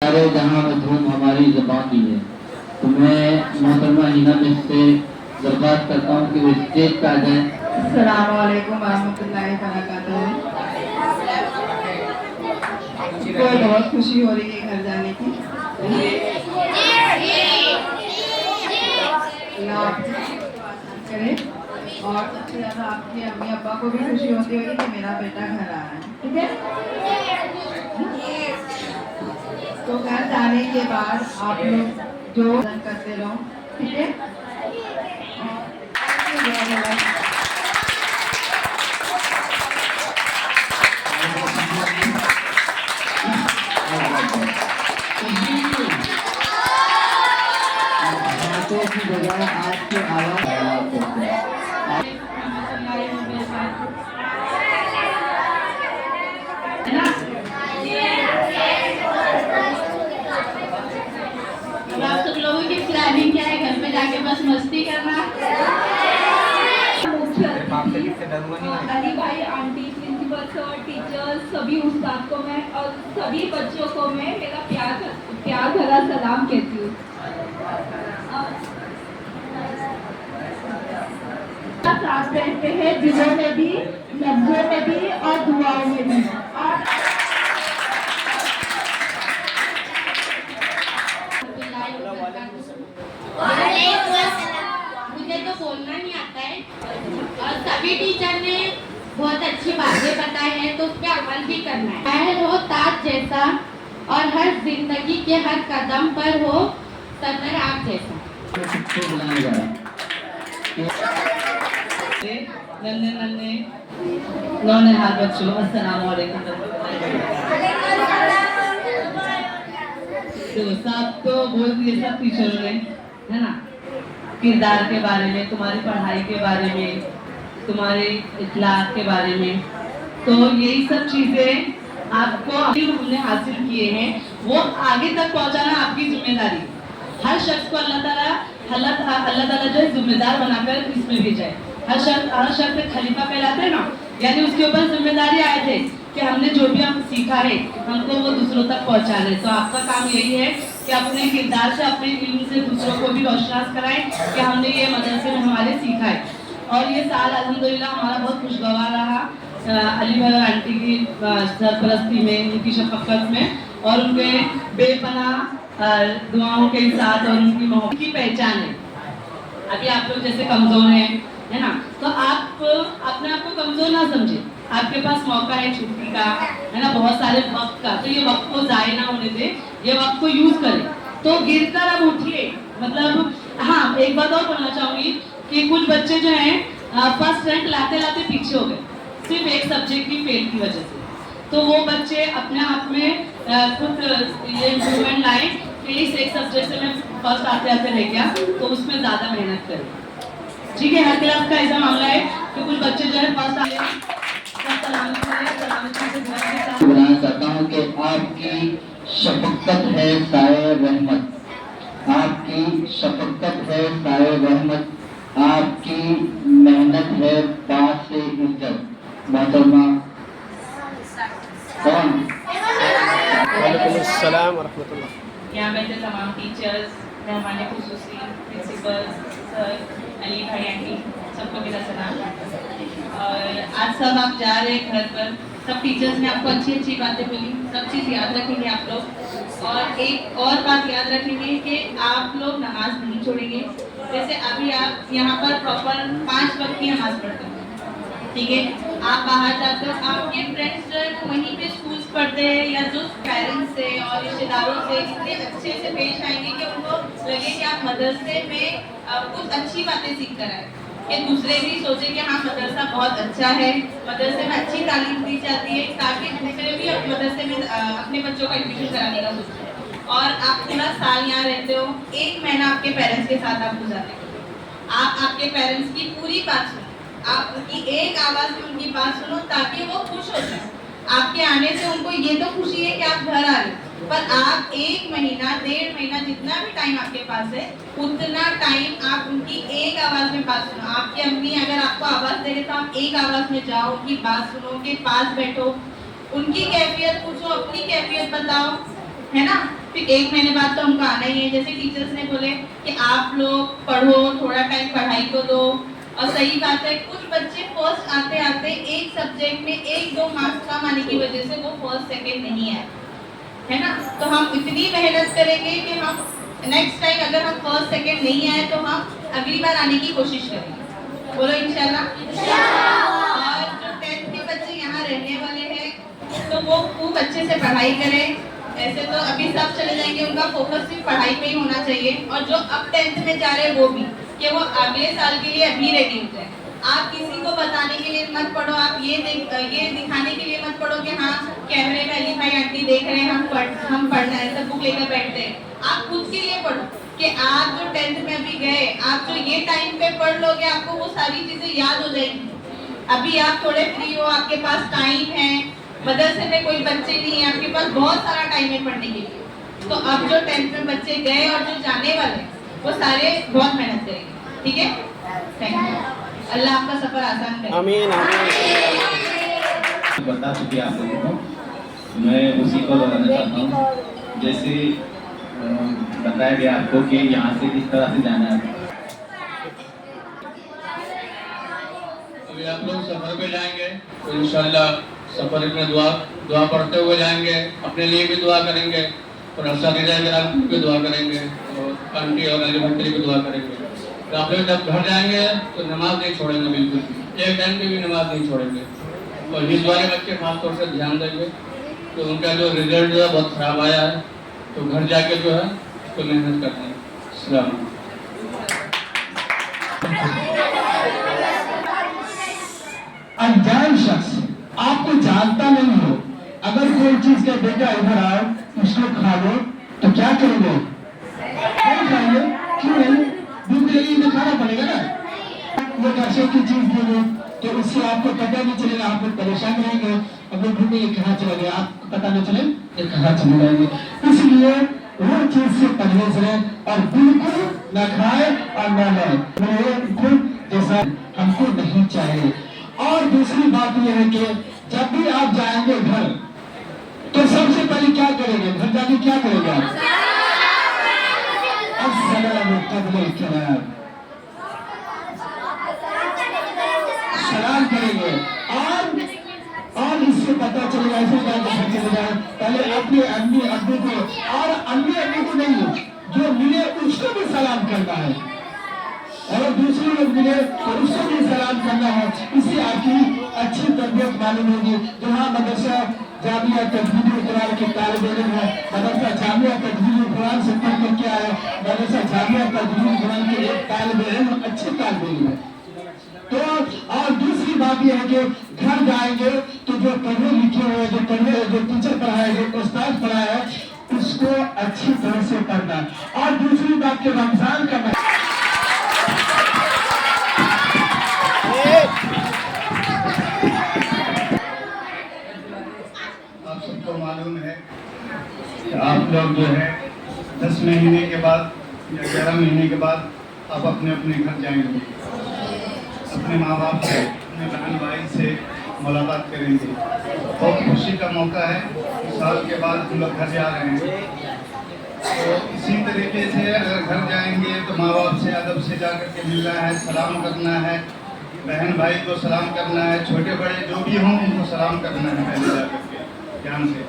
سارے جہاں میں دھوم ہماری زبان کی ہے. تو میں محترمہ ہینا مس سے درخواست کرتا ہوں کہ وہ اسٹیج پہ آ جائیں. السلام علیکم ورحمۃ اللہ وبرکاتہ. مجھے بہت خوشی ہو رہی ہے گھر جانے کی. اللہ آپ کرے اور سب سے زیادہ آپ کے امی ابا کو بھی خوشی ہوتی ہوگی کہ میرا بیٹا گھر آ رہا ہے. ٹھیک ہے. تو گھر جانے کے بعد آپ لوگ جو کرتے رہو. ٹھیک ہے. کی جگہ آپ کے آواز آپ سب لوگوں کی پلاننگ کیا ہے؟ گھر پہ جا کے بس مستی کرنا. علی بھائی, آنٹی, پرنسپل سر, ٹیچرز, سبھی استاد کو میں اور سبھی بچوں کو میں میرا پیار بھرا سلام کہتی ہوں. ساتھ رہتے ہیں دلوں میں بھی, لفظوں میں بھی اور دعاؤں میں بھی. مجھے تو بولنا نہیں آتا ہے اور سبھی ٹیچر نے بہت اچھی باتیں بتائی ہیں تو اس پہ عمل بھی کرنا ہے. شاعر ہو تاج جیسا اور ہر زندگی کے ہر قدم پر ہو صدر آپ جیسا. ننے نونہال بچوں, السلام علیکم. تو سب تو بول دیے سب ٹیچروں نے, ہے نا, کردار کے بارے میں, تمہاری پڑھائی کے بارے میں, تمہارے اخلاق کے بارے میں. تو یہی سب چیزیں آپ کو ہم نے حاصل کیے ہیں, وہ آگے تک پہنچانا آپ کی ذمہ داری. ہر شخص کو اللہ تعالیٰ جو ہے ذمہ دار بنا کر اس میں بھیجا ہے. ہر شخص ایک خلیفہ کہلاتے ہیں نا, یعنی اس کے اوپر ذمہ داری آئے تھے کہ ہم نے جو بھی ہم سیکھا ہے ہم کو وہ دوسروں تک پہنچانا ہے. تو آپ کا کام یہی ہے کہ اپنے کردار سے, اپنے علم سے دوسروں کو بھی روشناس کرائیں کہ ہم نے یہ مدرسے میں ہمارے سیکھا ہے. اور یہ سال الحمدللہ ہمارا بہت خوشگوار رہا علی بھائی اور آنٹی کی سرپرستی میں, ان کی شفقت میں اور ان کے بے پناہ دعاؤں کے ساتھ اور ان کی محبت کی پہچان ہے. ابھی آپ لوگ جیسے کمزور ہیں, ہے نا, تو آپ اپنے آپ کو کمزور نہ سمجھیں. آپ کے پاس موقع ہے چھٹی کا, ہے نا, بہت سارے وقت کا, تو یہ وقت کو ضائع نہ ہونے دیں, یہ وقت کو یوز کریں. تو گر کر اب اٹھیے. مطلب ہاں, ایک بات اور بولنا چاہوں گی کہ کچھ بچے جو ہیں فرسٹ رینک لاتے لاتے پیچھے ہو گئے صرف ایک سبجیکٹ کی فیل کی وجہ سے. تو وہ بچے اپنے آپ میں خود یہ امپرومنٹ لائیں کہ اس ایک سبجیکٹ سے میں فرسٹ آتے آتے رہ گیا, تو اس میں زیادہ محنت کریں. ٹھیک ہے. ہر کلاس کا ایسا معاملہ ہے کہ کچھ بچے جو ہے فرسٹ آئے بتانا چاہتا ہوں کہ آپ کی شفقت ہے سایہ رحمت, آپ کی شفقت ہے سایہ رحمت, آپ کی محنت ہے باعث عزت. محترمہ کون؟ وعلیکم السلام ورحمۃ اللہ. یہاں بیٹھے تمام ٹیچرز, مہمان خصوصی, پرنسپل سر, علی بھائی, آنٹی, سب کو میرا سلام. اور آج سب آپ جا رہے ہیں گھر پر, سب ٹیچرز نے آپ کو اچھی اچھی باتیں بولی, سب چیز یاد رکھیں گے آپ لوگ. اور ایک اور بات یاد رکھیں گے کہ آپ لوگ نماز نہیں چھوڑیں گے. جیسے ابھی آپ یہاں پر پراپر 5 وقت کی نماز پڑھتے ہیں, ٹھیک ہے. آپ باہر جاتے ہو, آپ کے فرینڈس جو ہے وہیں پہ اسکولس پڑھتے ہیں یا جو پیرنٹس سے اور رشتے داروں سے اتنے اچھے سے پیش آئیں گے کہ ان کو لگے کہ آپ مدرسے میں کچھ اچھی باتیں سیکھ کر آئے, کہ دوسرے بھی سوچیں کہ ہاں مدرسہ بہت اچھا ہے, مدرسے میں اچھی تعلیم دی جاتی ہے, تاکہ دوسرے بھی مدرسے میں اپنے بچوں کا ایڈمیشن کرانے کا سوچیں. اور آپ پورا سال یہاں رہتے ہو, 1 مہینہ آپ کے پیرنٹس کے ساتھ آپ گزارتے ہو. آپ کے پیرنٹس کی پوری بات سنو, آپ ان کی ایک آواز میں ان کی بات سنو تاکہ وہ خوش ہو جائیں. آپ کے آنے سے ان کو یہ تو خوشی ہے کہ آپ گھر آ رہے, پر آپ 1 مہینہ 1.5 مہینہ جتنا بھی ٹائم آپ کے پاس ہے اتنا ٹائم آپ ان کی ایک آواز میں بات سنو. آپ کی امی اگر آپ کو آواز دے رہے تو آپ ایک آواز میں جاؤ, ان کی بات سنو, ان کے پاس بیٹھو, ان کی کیفیت پوچھو, اپنی کیفیت بتاؤ, ہے نا. फिर 1 महीने बाद तो हमको आना ही है। जैसे टीचर्स ने बोले कि आप लोग पढ़ो, थोड़ा टाइम पढ़ाई को दो। और सही बात है, कुछ बच्चे फर्स्ट आते आते एक सब्जेक्ट में 1-2 मार्क्स कम आने की वजह से वो फर्स्ट सेकंड नहीं आए, है ना। तो हम इतनी मेहनत करेंगे कि हम नेक्स्ट टाइम अगर हम फर्स्ट सेकंड नहीं आए तो हम अगली बार आने की कोशिश करेंगे। बोलो इंशाल्लाह। और जो 10th के बच्चे यहाँ रहने वाले हैं तो वो खूब अच्छे से पढ़ाई करें। ऐसे तो अभी सब चले जाएंगे, उनका फोकस सिर्फ पढ़ाई पे ही होना चाहिए। और जो अब 10th में जा रहे हैं वो भी, कि वो अगले साल के लिए अभी रेडी हो जाए। आप किसी को बताने के लिए मत पढ़ो, आप ये दिखाने के लिए मत पढ़ो कि हाँ कैमरे में अली भाई आंटी देख रहे हैं, हम पढ़ना है, सब बुक लेकर बैठते हैं। आप खुद के लिए पढ़ो कि आप जो 10th में अभी गए, आप जो ये टाइम पे पढ़ लोगे, आपको वो सारी चीजें याद हो जाएंगी। अभी आप थोड़े फ्री हो, आपके पास टाइम है, मदरसे में कोई बच्चे नहीं है, आपके पास बहुत सारा टाइम है पढ़ने के लिए। तो अब जो 10th में बच्चे गए और जो जाने वाले वो सारे बहुत मेहनत करेंगे, ठीक है। Thank you. अल्लाह आपका सफर आसान करे। आमीन आमीन। बता चुकी आप लोगों को, मैं उसी को बताना चाहता हूँ। जैसे बताया गया आपको कि यहाँ से किस तरह से जाना है। अभी आप लोग सफर पे जाएंगे तो इंशाल्लाह सफर में दुआ पढ़ते हुए जाएंगे, अपने लिए भी दुआ करेंगे और असातिज़ा की दुआ करेंगे और आंटी और अली भट्टी की दुआ करेंगे। तो आप लोग जब घर जाएंगे तो नमाज नहीं छोड़ेंगे, बिल्कुल एक टाइम की भी नमाज नहीं छोड़ेंगे। और इस वाले बच्चे खासतौर से ध्यान देंगे तो उनका जो रिजल्ट जो है बहुत ख़राब आया है, तो घर जाके जो है तो मेहनत करते हैं। अस्सलाम वालेकुम। अनजान शख्स आपको जानता नहीं हो, अगर कोई चीज का बेटा इधर आओ उसको खा लो तो क्या करोगे? नहीं खाएंगे, क्यों नहीं? भूख लगी तो खाना पड़ेगा ना। वो नशे की चीज दे दो तो उससे आपको पता नहीं चलेगा, आप लोग परेशान रहेंगे। अब लोग ढूंढेंगे कहाँ चला गया, आपको पता नहीं चले ये कहाँ चले जाएंगे। इसलिए वो चीज से परहेज रहें और बिल्कुल न खाए और न लें, खुद जैसा हमको नहीं चाहिए। और दूसरी बात यह है कि जब भी आप जाएंगे घर तो सबसे पहले क्या करेंगे? घर जाके क्या करेंगे आप? सलाम करेंगे। और इससे पता चलेगा, ऐसे चले जाए पहले अपने अम्मी अब्बू को, और अम्मी अब्बू को नहीं, जो मिले उसको भी सलाम करना है, और दूसरे लोग मिले तो उसको भी सलाम करना है। इससे आपकी अच्छी तरबियत मालूम होगी। जहाँ मदरसा जामिया तजवीजुल कुरान के तालिब इल्म है, मदरसा जामिया तजवीजुल कुरान से पढ़ कर क्या है, मदरसा जामिया तजवीजुल कुरान के एक तालिब इल्म अच्छे तालिब इल्म है। तो और दूसरी बात यह है कि घर जाएंगे तो जो पढ़े लिखे हुए, जो टीचर पढ़ाए, जो उस्ताद पढ़ाया है, उसको अच्छी तरह से पढ़ना। और दूसरी बात कि रमजान का आप सबको मालूम है कि आप लोग जो है 10 महीने के बाद या 11 महीने के बाद आप अपने अपने घर जाएंगे, अपने माँ बाप से, अपने बहन भाई से मुलाकात करेंगे। बहुत खुशी का मौका है, साल के बाद हम लोग घर जा रहे हैं। तो इसी तरीके से अगर घर जाएंगे तो माँ बाप से अदब से जा कर के मिलना है, सलाम करना है, बहन भाई को सलाम करना है, छोटे बड़े जो भी हों उनको सलाम करना है पहले जा कर के ध्यान से।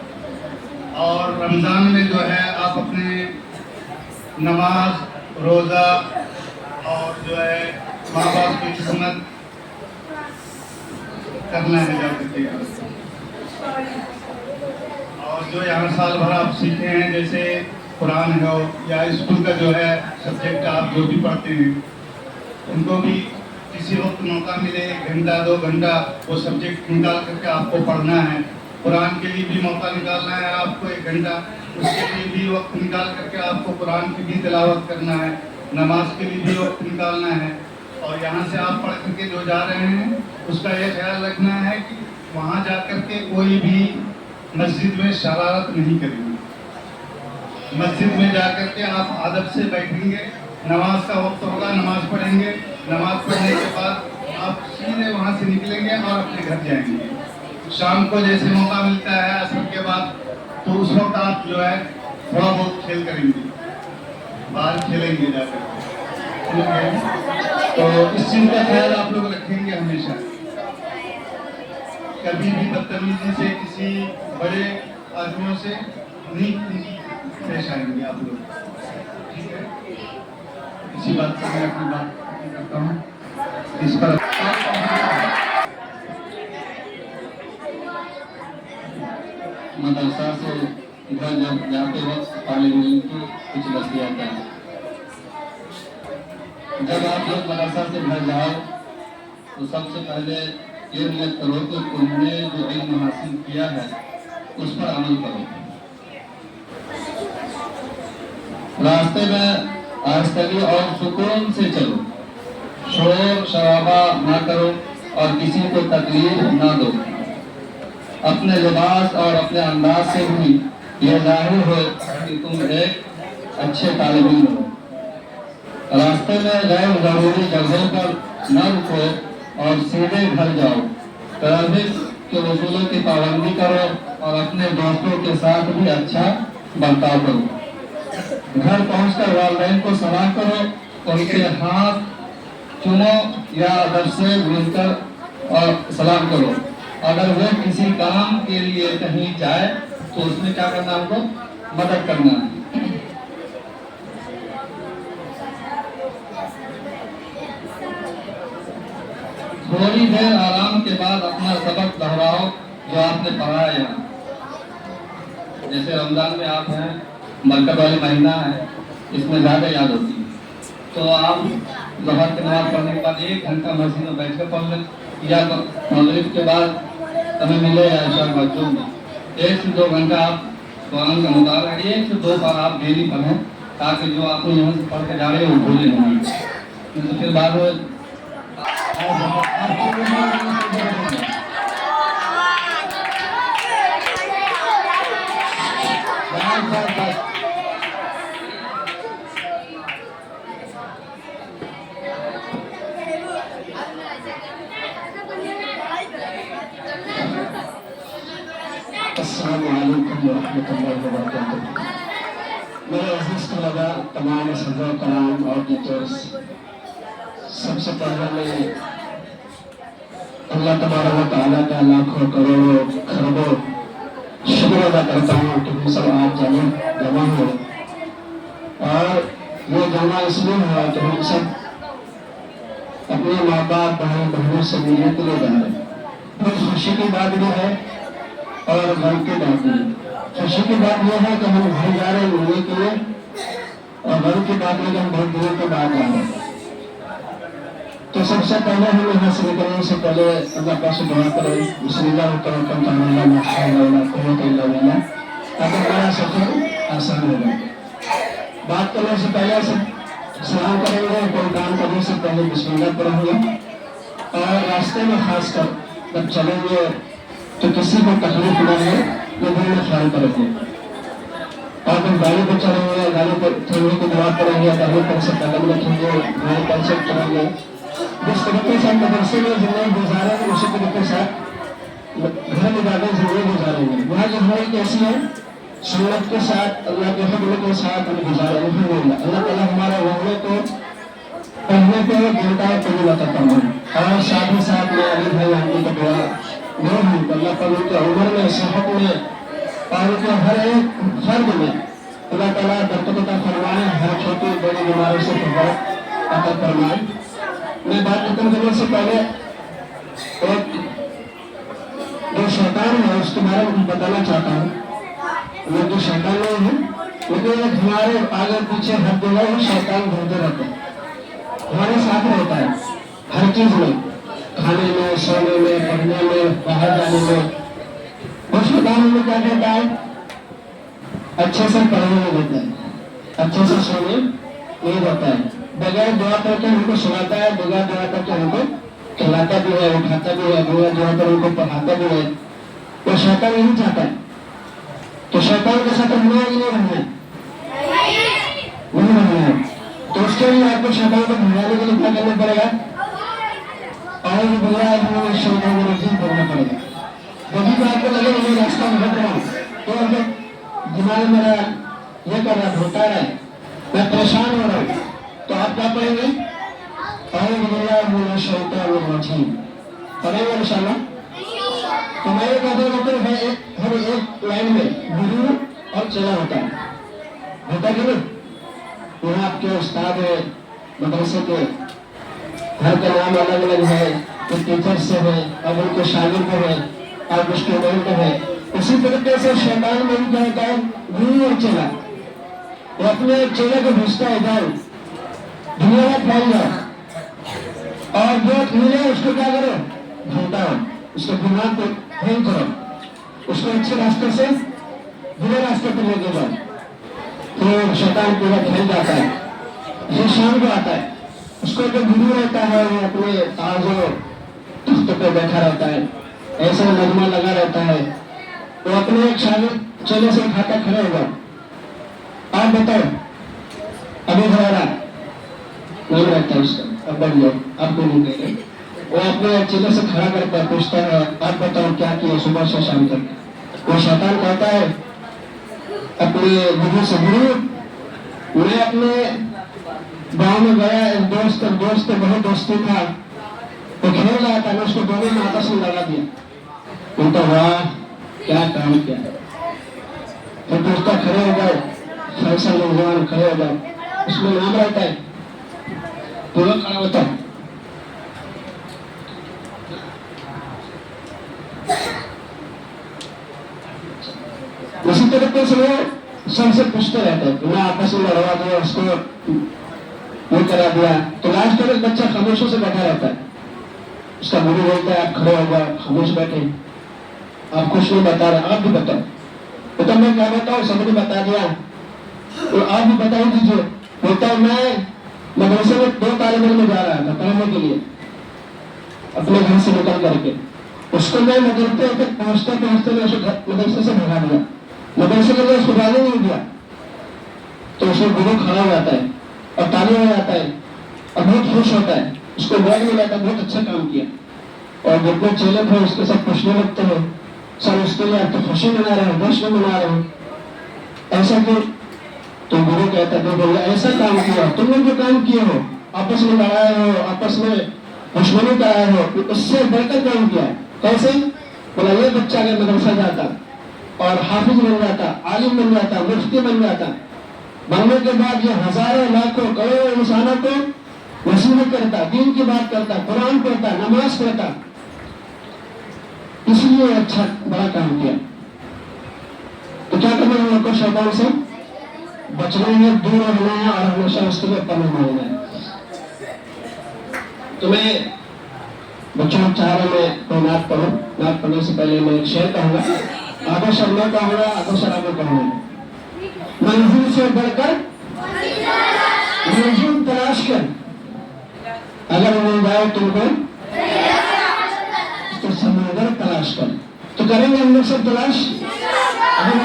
और रमज़ान में जो है आप अपने नमाज, रोज़ा और जो है माँ बाप की खिदमत करना है जा कर के। और जो यहाँ साल भर आप सीखे हैं, जैसे कुरान हो या स्कूल का जो है सब्जेक्ट आप जो भी पढ़ते हैं, उनको भी किसी वक्त मौका मिले 1 घंटा 2 घंटा वो सब्जेक्ट निकाल करके आपको पढ़ना है। कुरान के लिए भी मौका निकालना है आपको 1 घंटा, उसके लिए भी वक्त निकाल करके आपको कुरान की भी तिलावत करना है, नमाज के लिए भी वक्त निकालना है। और यहाँ से आप पढ़ करके जो जा रहे हैं उसका ये ख्याल रखना है कि वहाँ जा कर के कोई भी मस्जिद में शरारत नहीं करेंगे। मस्जिद में जा कर के आप अदब से बैठेंगे, नमाज का वक्त होगा, नमाज पढ़ेंगे, नमाज पढ़ने के बाद आप सीधे वहाँ से निकलेंगे और अपने घर जाएंगे। शाम को जैसे मौका मिलता है असर के बाद, तो उस वक्त आप जो है थोड़ा बहुत खेल करेंगे, बाहर खेलेंगे जाकर, ठीक है। तो इस चीज का ख्याल आप लोग रखेंगे हमेशा। कभी भी बदतमीजी से किसी बड़े आदमियों से नहीं पेश आएंगे आप लोग, ठीक है। इसी बात पर मैं अपनी बात करता हूँ इस पर। मदरसा से घर जब जाते वक्त तालिब इल्म की कुछ नसीहत है। जब आप लोग मदरसा से घर जाओ तो सबसे पहले ये नियत करो कि तुमने जो इल्म हासिल किया है उस पर अमल करो। रास्ते में आहिस्तगी और सुकून से चलो, शोर शराबा ना करो और किसी को तकलीफ ना दो। अपने लिबास और अपने अंदाज से भी यह जाहिर हो कि तुम एक अच्छे तालिब इल्म हो। रास्ते में गैर जरूरी जगहों पर न रुको और सीधे घर जाओ। ट्रैफिक के उसूलों की पाबंदी करो और अपने दोस्तों के साथ भी अच्छा बर्ताव करो। घर पहुंचकर वालिदैन को सलाम करो, उनके हाथ चूमो या अदब से मिलकर और सलाम करो। अगर वो किसी काम के लिए कहीं जाए तो उसमें क्या करना, हमको मदद करना है। थोड़ी देर आराम के बाद अपना सबक दोहराओ जो आपने पढ़ा है यहाँ। जैसे रमजान में आप हैं, बरकत वाली महीना है, इसमें ज़्यादा याद होती है, तो आप ज़हर की नमाज पढ़ने के बाद 1 घंटा मस्जिद में बैठ कर पढ़ लें, या मगरिब के बाद हमें मिले या इशा मस्जिद में 1 से 2 घंटा आप कुरान का मुताला 1 से 2 बार आप डेली पढ़ें, ताकि जो आप यहाँ से पढ़ के जा रहे हो वो भूले नहीं। तो फिर बाद में अस्सलामुअलैकुम वरहमतुल्लाहि वबरकातुहू। मेरे अजीज तलबा, तमाम सदर कराम और टीचर्स, सबसे पहले मैं अल्लाह तबारक व तआला का लाखों करोड़ों खरबों शुक्र अदा करता हूँ कि हम सब आज जमा हो। और ये जमा इसलिए हुआ कि हम सब अपने माँ बाप भाई बहनों से मिलने के लिए जा रहे हैं। बहुत खुशी की बात भी है और गम की बात भी है। खुशी की बात यह है कि हम घर जा रहे हैं मिलने के लिए, और गम की बात है कि हम बहुत दिनों के बाद आ रहे हैं। तो सबसे पहले हम यहाँ से निकलने से पहले अल्लाह पाक से दुआ करें, बिस्मिल्लाह तवक्कल अल्लाह माशाअल्लाह कुव्वत इल्ला बिल्लाह, ताकि हमारा सफर आसान हो जाए। बात करने से पहले सब सलाम करेंगे, कोई काम करने से पहले बिस्मिल्लाह पढ़ेंगे, और रास्ते में खासकर जब चलेंगे तो किसी को तकलीफ न हो ये भी ख्याल करेंगे। और जब गाड़ी पर चलेंगे, गाड़ी पर चलने की दुआ करेंगे, गाड़ी पर से कदम रखेंगे, गाड़ी पर से चलेंगे। जिस तरीके से मदरसे में जिंदगी गुजारेंगे उसी तरीके से घर में जाकर जिंदगी गुजारेंगे। वहाँ जो हमारी कैसी है, सुन्नत के साथ, अल्लाह के हुक्म के साथ हम गुजारेंगे। अल्लाह ताला हमारे वहले को पढ़ने पे गिरता है कबूल अता फरमाए। और साथ ही साथ में अली भाई आंटी का दुआ वो भी अल्लाह ताला के उम्र में, सेहत में और उनके हर एक फर्द में अल्लाह ताला बरकत अता फरमाए, हर छोटी बड़ी बीमारी से फरमाए अता फरमाए। मैं बात खत्म करने से पहले एक जो शैतान है उसके बारे में बताना चाहता हूँ। वो जो शैतान नहीं है, लेकिन हमारे आगे पीछे हर जगह वो शैतान घूमते रहते हैं, हमारे साथ रहता है हर चीज में, खाने में, सोने में, पढ़ने में, बाहर जाने में। वो शैतान हमें क्या कहता है, अच्छे से पढ़ने में देता है, अच्छे से सोने नहीं देता है, बगैर दुआ करके हमको सुनाता है, बगैर दुआ करके हमको खिलाता भी है, उठाता भी है, बगैर दुआ कर हमको पढ़ाता भी है। वो शैतान नहीं चाहता है। तो शैतान के साथ रहना ही नहीं रहना है, नहीं रहना है। तो उसके लिए आपको शैतान को भगाने के लिए क्या करना पड़ेगा, और बगैर शैतान को रजीम करना पड़ेगा। जब भी आपको लगे मैं रास्ता भटक रहा हूँ तो दिमाग मेरा ये कर रहा होता है, मैं परेशान हो रहा हूँ, तो आप क्या पढ़ेंगे? पढ़ेंगे इंशाल्लाह। तो मैं ये कहता हूँ है हर एक लाइन में गुरु और चेला होता कि नहीं? यहाँ आपके उस्ताद है मदरसे के, हर का नाम अलग अलग है, कुछ टीचर से है, अब उनके शागिर्द है और कुछ स्टूडेंट है। उसी तरीके से शैतान में भी क्या होता है? गुरु और चेला। वो अपने चेले को भेजता है, जाओ दुनिया में फैल जाओ और जो मिले उसको क्या करो? भटकाओ, उसके दिमाग को फेल करो, उसको अच्छे रास्ते से बुरे रास्ते पर लेके जाओ। तो शैतान पूरा फैल जाता है, ये शाम को आता है। उसको जो गुरु रहता है वो अपने ताजो तख्त पे बैठा रहता है, ऐसा नगमा लगा रहता है, वो अपने एक शागिर्द चेले से उठाकर खड़े होगा, आप बताओ अभी हमारा नाम रहता है उसका, अब बढ़ जाओ, आपको नहीं कह रहे। वो अपने चेले से खड़ा करता है, पूछता है आप बताओ क्या किया सुबह से शाम तक। वो शैतान कहता है अपने गुरु से, गुरु मैं अपने गांव में गया, एक दोस्त बहुत दोस्ती था, वो खेल रहा था, मैं उसको दोनों में आपस में लगा दिया। उनका वाह क्या काम किया। फिर दोस्ता खड़े हो गए, फैसल नौजवान खड़े हो गए, उसमें नाम रहता है, पूरा खड़ा होता है। उसी तरीके से वो सबसे पूछते रहते हैं, मैं आपस में लड़वा दिया, उसको वो करा दिया। तो लास्ट तक बच्चा खामोशों से बैठा रहता है, उसका गुरु बोलता है आप खड़े हो गए, खामोश बैठे, आप कुछ नहीं बता रहे, आप भी बताओ। तो मैं क्या बताऊँ, सबने बता दिया, तो आप भी बता ही दीजिए। बोलता है मैं मदरसे में 2 तालिब इल्म में जा रहा था पढ़ने के लिए, अपने घर से निकल करके, उसको मैं मदरसे तक पहुँचते मैं उसे मदरसे से भगा दिया, मदरसे के लिए उसको जाने नहीं दिया। तो उसमें गुरु खड़ा हो जाता है और ताली हो जाता है और बहुत खुश होता है, उसको बैग में लाता, बहुत अच्छा काम किया। और जितने चेले थे उसके सब पूछने लगते हैं, सर उसके लिए आप तो खुशी मना रहे हो, जश्न मना रहे हो, ऐसा क्यों? तो गुरु कहता है भैया ऐसा काम किया, तुमने जो काम किए हो, आपस में लड़ाए हो, आपस में दुश्मनी कराए हो, उससे बढ़कर काम किया है। कैसे? बोला ये बच्चा अगर मदरसा जाता और हाफिज बन जाता, आलिम बन जाता, मुफ्ती बन जाता, बनने के बाद ये हजारों लाखों करोड़ों इंसानों को नसीहत करता, दीन की बात करता, कुरान पढ़ता, नमाज पढ़ता, इसलिए अच्छा बड़ा काम किया। तो क्या करना है हमको? शैतान से बचना है, दूर रहना है और हमेशा उसके लिए पनाह मांगना है। तो मैं बच्चों चाह रहा मैं कोई नात पढ़ूं, नात पढ़ने से पहले मैं एक शेर कहूंगा, आधा शर मैं कहूंगा, आधा शर आपको कहूंगा। मंजिल से बढ़कर मंजिल तलाश कर, अगर मिल जाए तुमको तो समंदर तलाश कर। तो करेंगे हम लोग सब तलाश। अभी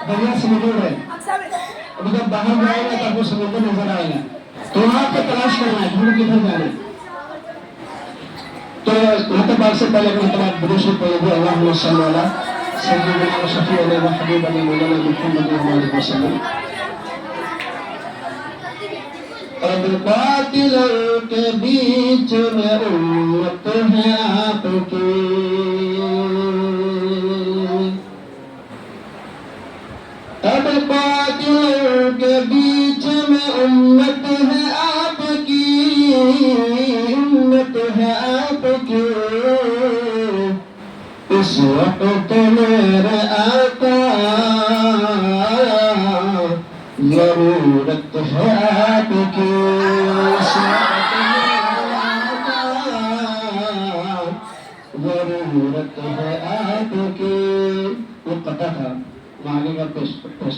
दरिया से निकल रहे, अभी जब बाहर जाएगा तो आपको समुद्र नजर आएगा, तो वहां पर तलाश करना है ढूंढ किधर जाना है। तो मतबाद से पहले मतबाद विदेशी पढ़ेंगे अल्लाहुम्मा सल्ली अला सय्यिदिना व शफीअना व हबीबना मौलाना मुहम्मद वसल्लम। अब बातिलों के बीच में उम्मत है आपकी, अब बातिलों के बीच में उम्मत है आपकी, उम्मत है आपकी। इस वक्त मेरे आका जरूरत है आपकी, इस वक्त मेरे आका जरूरत है आपकी। वो पता था, मैं आगे का पेश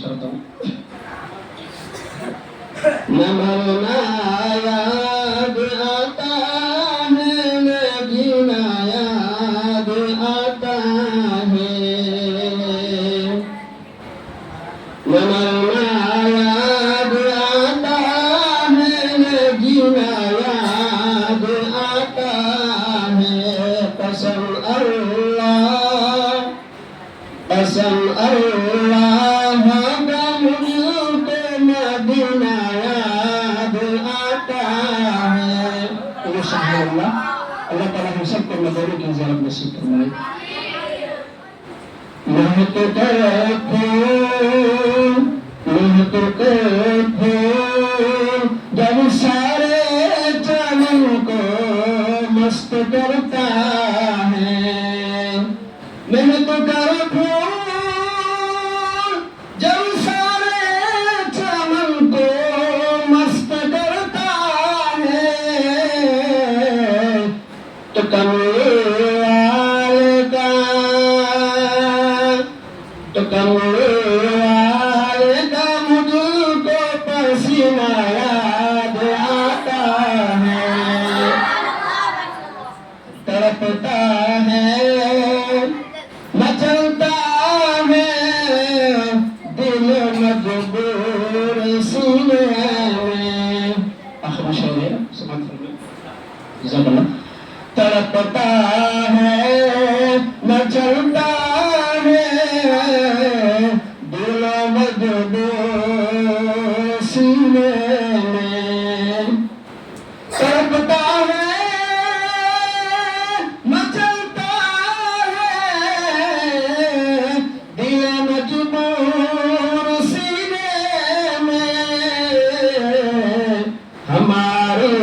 करता हूँ। न मरना याद आता है, न जीना याद आता है, न मरना याद आता है, न जीना याद आता है। कसम अल्लाह, कसम अल्लाह का मुझे सुभान अल्लाह। अल्लाह ताला हम सबको मदद की ज़रूरत नसीब फरमाए। मेहनत करे फूल जब सारे जानों को मस्त करता है। मेहनत करे फूल जब सारे चमन को मस्त करता है, तो कमरे वाले का मुझको पसीना याद आता है। तड़पता है मचलता है दिल मजबूर सीने में। आखिरी शेर है, समाप्त कर लो। जज़ाकल्लाह। तड़पता है मचलता है दिल मजबूर सीने में। तड़पता है मचलता है दिल मजबूर सीने में। हमारे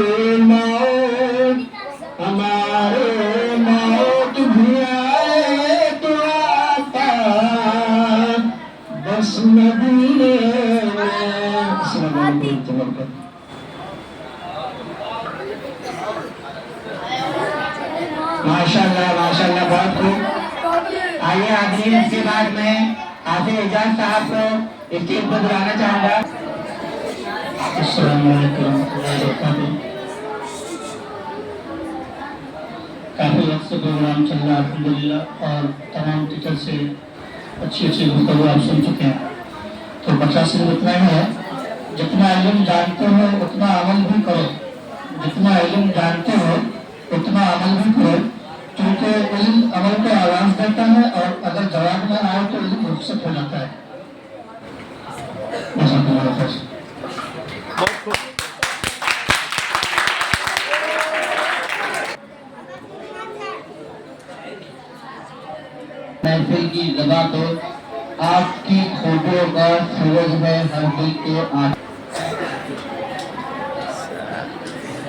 मौत भी आए तो आता बस मदीने में। अस्सलाम वालेकुम व रहमतुल्लाह। माशाल्लाह माशाल्लाह, बहुत खूब। आइए आदमी, इसके बाद मैं हाफिज एजाज साहब को स्टेज पर बुलाना चाहूँगा। अस्सलाम वालेकुम रहमतुल्लाहि व बरकातुहू। काफ़ी वक्त से प्रोग्राम चल रहा है अल्हम्दुलिल्लाह, और तमाम टीचर से अच्छी गुफ्तगू आप सुन चुके हैं। तो बच्चा सिर्फ इतना ही है, जितना इल्म जानते हो उतना अमल भी करो। जितना इल्म जानते हो उतना अमल भी करो, क्योंकि इल्म अमल को आवाज देता है, और अगर जवाब न आए तो इल्म रुखसत हो जाता है। महफिल की ज़बा तो आपकी खोटों का सूरज है हर दिल के आगे।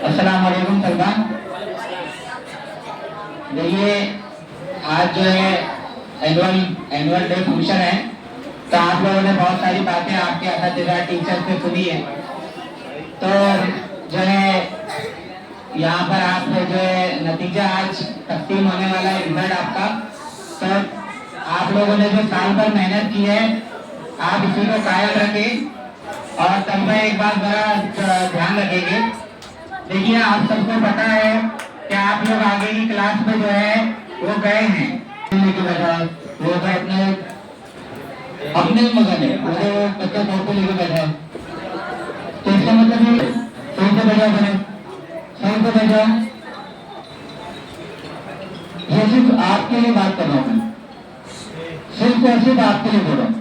अस्सलाम वालेकुम सलमान। देखिए, आज जो है एनुअल डे फंक्शन है, तो आप लोगों ने बहुत सारी बातें आपके असातिज़ा टीचर से सुनी है। तो जो है यहाँ पर आप जो है नतीजा आज तकसीम होने वाला है, रिजल्ट आपका। तो आप लोगों ने जो साल भर मेहनत की है, आप इसी को कायम रखें। और तब मैं एक बात जरा ध्यान रखेंगे। देखिए, आप सबको पता है कि आप लोग आगे की क्लास में जो है वो गए हैं, लेके बैठा है वो अपने मगन है, वो बच्चा तौर पर लेके बैठा है। तो इसका मतलब ये सही से बैठा बने, सही से बैठा। ये सिर्फ आपके लिए बात कर रहा हूँ मैं, सिर्फ आपके लिए बोल रहा हूँ।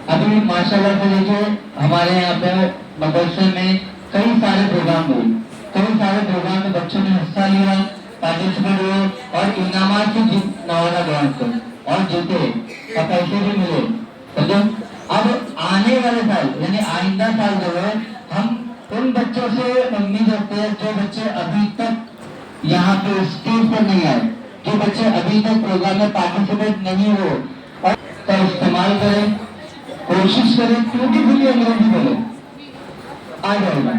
अभी माशाल्लाह से देखिए, हमारे यहाँ पे मदरसे में कई सारे प्रोग्राम हुए, कई सारे प्रोग्राम में बच्चों ने हिस्सा लिया, पार्टिसिपेट हुए और इनामात से नवाजा ग्रहण कर और जीते और पैसे भी मिले। तो अब आने वाले साल यानी आइंदा साल जो है, हम उन बच्चों से उम्मीद रखते हैं जो बच्चे अभी तक यहाँ पे स्टेज पर नहीं आए, जो बच्चे अभी तक प्रोग्राम में पार्टिसिपेट नहीं हो, और तो इस्तेमाल करें, कोशिश करें, ब्यूटीफुली अंग्रेजी बोले, आ जाएगा।